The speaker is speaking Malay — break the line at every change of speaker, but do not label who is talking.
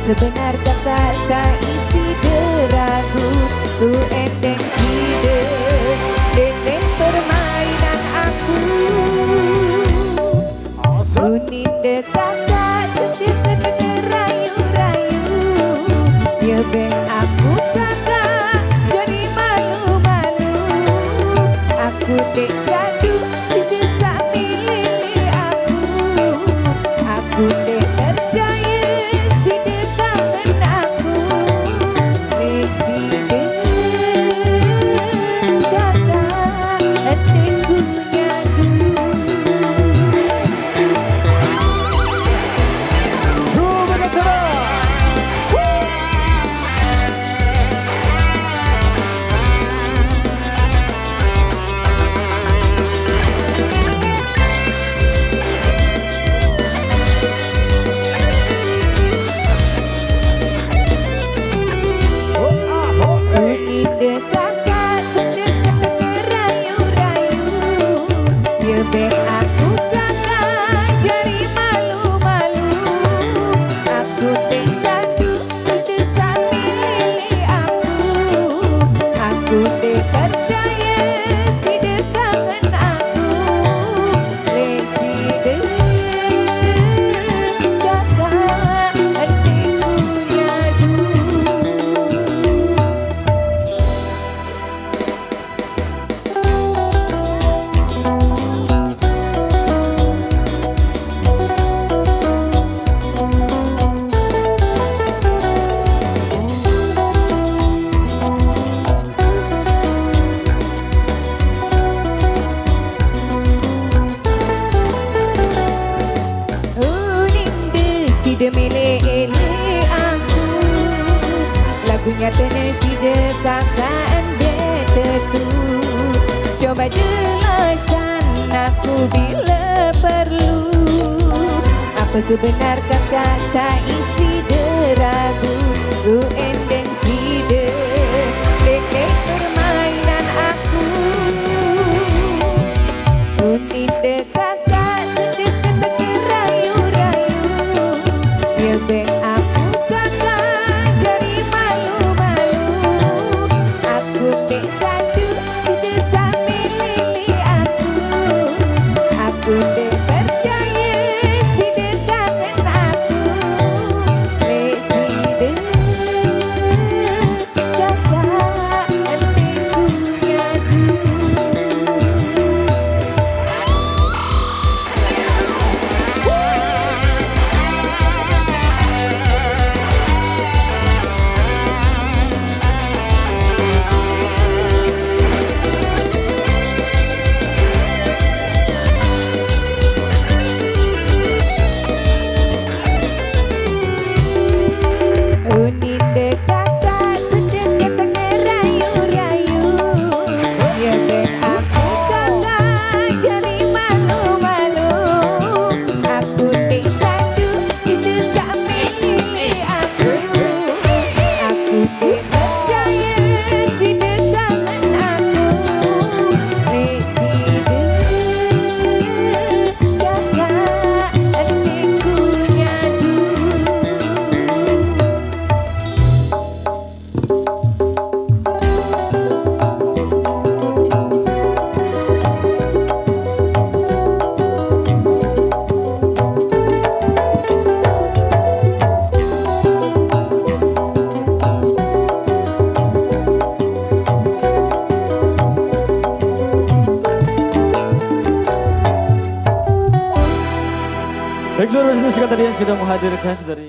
sebenar kata saisi deragu tu endeng side dendeng permainan aku unin dekata sejak rayu-rayu ya beng aku kakak jadi malu-malu aku dek satu tidak milih aku dek percaya si dekangan aku residen kakak hatiku nyadu. Bek aku kakak jadi malu-malu aku dek satu tidak milih aku dek percaya si dekangan aku residen kakak hatiku nyadu. Demele-ele aku lagunya tenesi dekakan detetu coba jelasan aku bila perlu apa sebenar kata saisi deragu ku endeng side dendeng permainan aku unin dekakak sedekat rayu-rayu ya beng aku kakak jadi malu-malu aku dek satu tidak milih aku dek percaya si dekangan aku residen kakak hatiku nyadu. Unin dekata sedekat rayu-rayu ya beng aku kakak jadi malu-malu aku dek satu tidak milih aku dek percaya si dekangan aku residen kakak hatiku nyadu.
Baik, luar biasa sekali tadi yang sudah menghadirkan dari